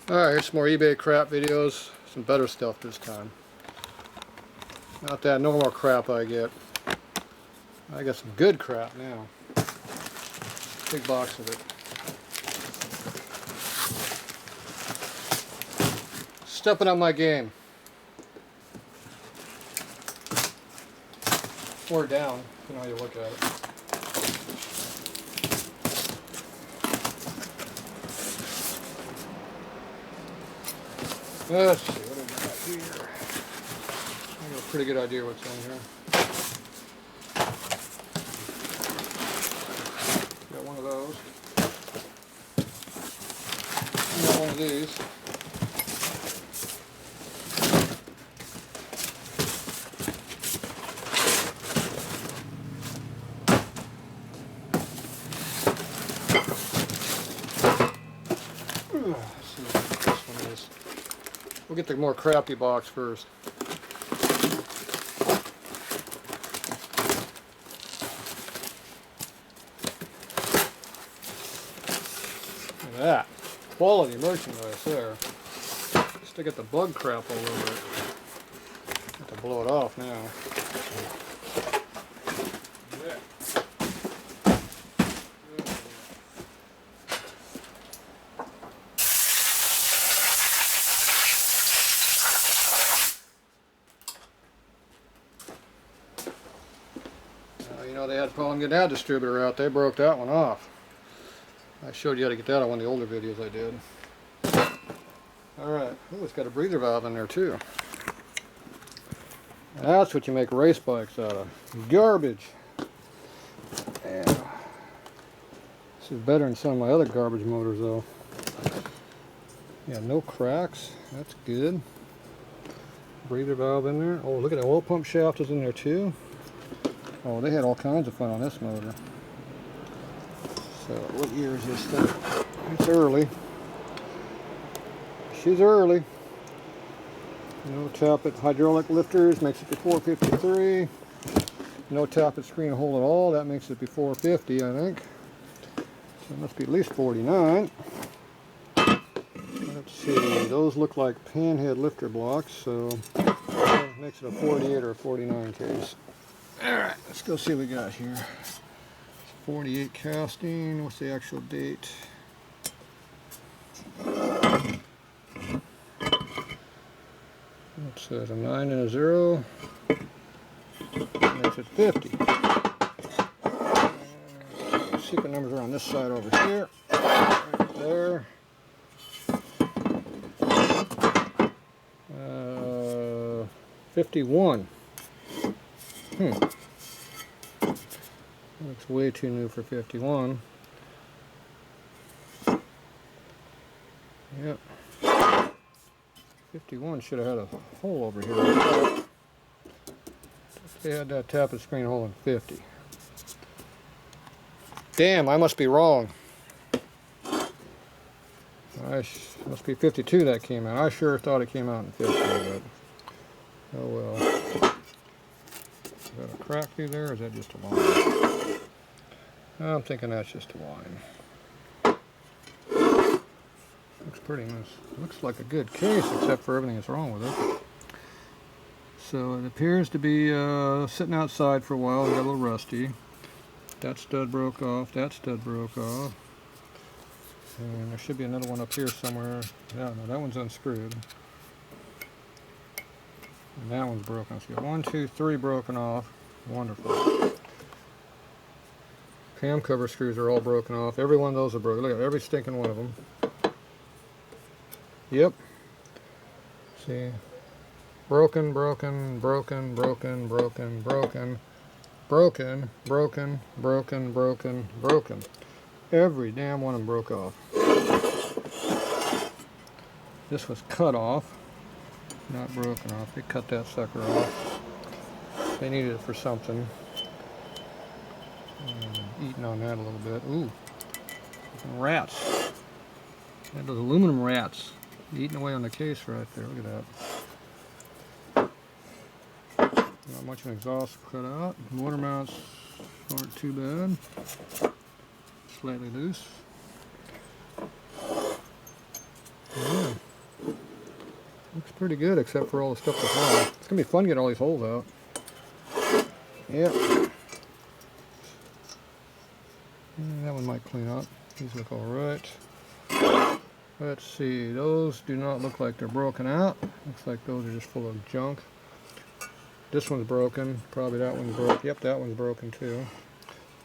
Alright, here's some more eBay crap videos. Some better stuff this time. Not that no more crap I get. I got some good crap now. Big box of it. Stepping up my game. Or down, depending on how you look at it. Let's see, what do we got here? I got a pretty good idea what's in here. Got one of those. Got one of these. Let's see what this one is. We'll get the more crappy box first. Look at that. Quality merchandise there. Still got the bug crap all over it. Have to blow it off now. Yeah. You know, they had a problem getting that distributor out. They broke that one off. I showed you how to get that on one of the older videos I did. Alright, oh, it's got a breather valve in there too. That's what you make race bikes out of. Garbage. Yeah. This is better than some of my other garbage motors though. Yeah, no cracks. That's good. Breather valve in there. Oh, look at that oil pump shaft is in there too. Oh, they had all kinds of fun on this motor. So, what year is this thing? It's early. She's early. No tappet hydraulic lifters, makes it before 53. No tappet screen hole at all, that makes it before 50, I think. So it must be at least 49. Let's see, those look like panhead lifter blocks, so that makes it a 48 or a 49 case. Alright, let's go see what we got here. 48 casting, what's the actual date? It says a 9 and a 0. Makes it 50. Secret numbers are on this side over here. Right there. 51. Looks way too new for 51. Yep. 51 should have had a hole over here. They had that tappet screen hole in 50. Damn, I must be wrong. Must be 52 that came out. I sure thought it came out in 50, but oh well. Is that a crack through there, or is that just a line? I'm thinking that's just a line. Looks pretty nice. Looks like a good case, except for everything that's wrong with it. So it appears to be sitting outside for a while. It got a little rusty. That stud broke off. That stud broke off. And there should be another one up here somewhere. Yeah, no, that one's unscrewed. And that one's broken. So you got 1, 2, 3 broken off. Wonderful. Cam cover screws are all broken off. Every one of those are broken. Look at every stinking one of them. Yep. See? Broken, broken, broken, broken, broken, broken, broken, broken, broken, broken, broken. Every damn one of them broke off. This was cut off, not broken off. They cut that sucker off. They needed it for something. Eating on that a little bit. Ooh, rats. That those aluminum rats eating away on the case right there. Look at that. Not much of an exhaust cut out. Motor mounts aren't too bad. Slightly loose. Yeah. Looks pretty good except for all the stuff that's wrong. It's going to be fun getting all these holes out. Yep. That one might clean up. These look alright. Let's see, those do not look like they're broken out. Looks like those are just full of junk. This one's broken. Probably that one's broken. Yep, that one's broken too.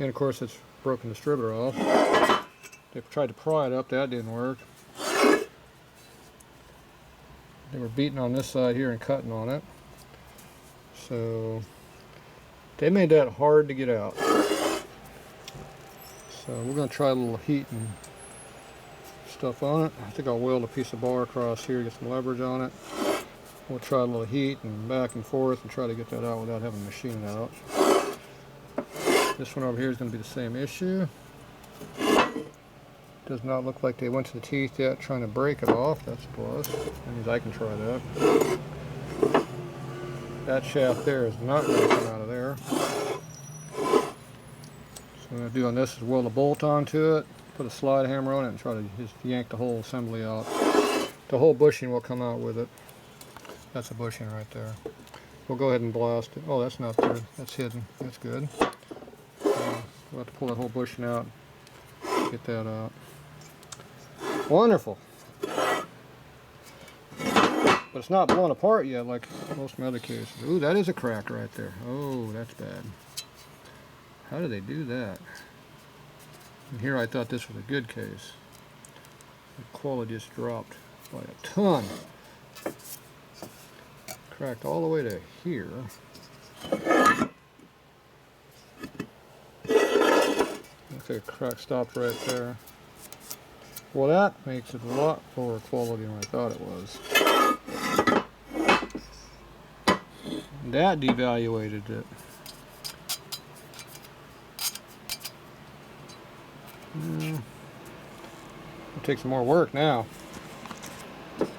And of course it's broken the distributor off. They tried to pry it up, that didn't work. They were beating on this side here and cutting on it. So they made that hard to get out. So we're going to try a little heat and stuff on it. I think I'll weld a piece of bar across here, get some leverage on it. We'll try a little heat and back and forth and try to get that out without having to machine it out. This one over here is going to be the same issue. Does not look like they went to the teeth yet trying to break it off. That's a plus. That means I can try that. That shaft there is not going to come out of there. So what I'm going to do on this is weld a bolt onto it, put a slide hammer on it, and try to just yank the whole assembly out. The whole bushing will come out with it. That's a bushing right there. We'll go ahead and blast it. Oh, that's not good. That's hidden. That's good. We'll have to pull that whole bushing out, get that out. Wonderful. But it's not blown apart yet like most of my other cases. Ooh, that is a crack right there. Oh, that's bad. How did they do that? And here I thought this was a good case. The quality just dropped by a ton. Cracked all the way to here. Looks like a crack stopped right there. Well, that makes it a lot lower quality than I thought it was. That devaluated it. It'll take some more work now.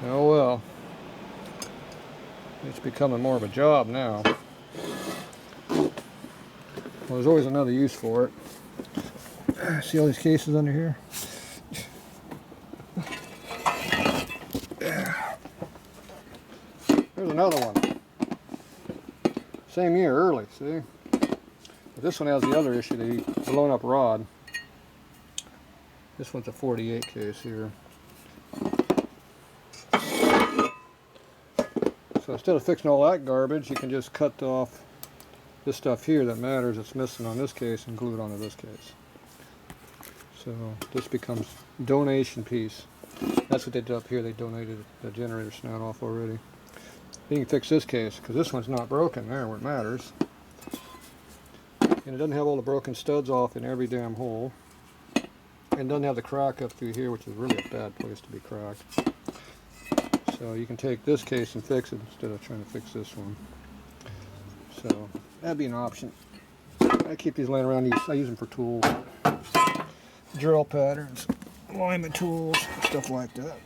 Oh well. It's becoming more of a job now. Well, there's always another use for it. See all these cases under here? There's another one. Same year, early, see? But this one has the other issue, the blown up rod. This one's a 48 case here. So instead of fixing all that garbage, you can just cut off this stuff here that matters, it's missing on this case, and glue it onto this case. So this becomes donation piece. That's what they did up here. They donated the generator snout off already. You can fix this case because this one's not broken there where it matters. And it doesn't have all the broken studs off in every damn hole. And it doesn't have the crack up through here, which is really a bad place to be cracked. So you can take this case and fix it instead of trying to fix this one. So that'd be an option. I keep these laying around. I use them for tools. Drill patterns, alignment tools, stuff like that.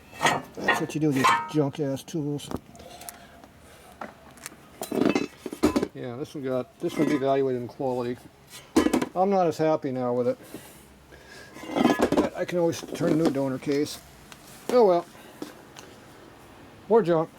That's what you do with these junk ass tools. Yeah, this one devaluated in quality. I'm not as happy now with it. But I can always turn into a donor case. Oh well. More junk.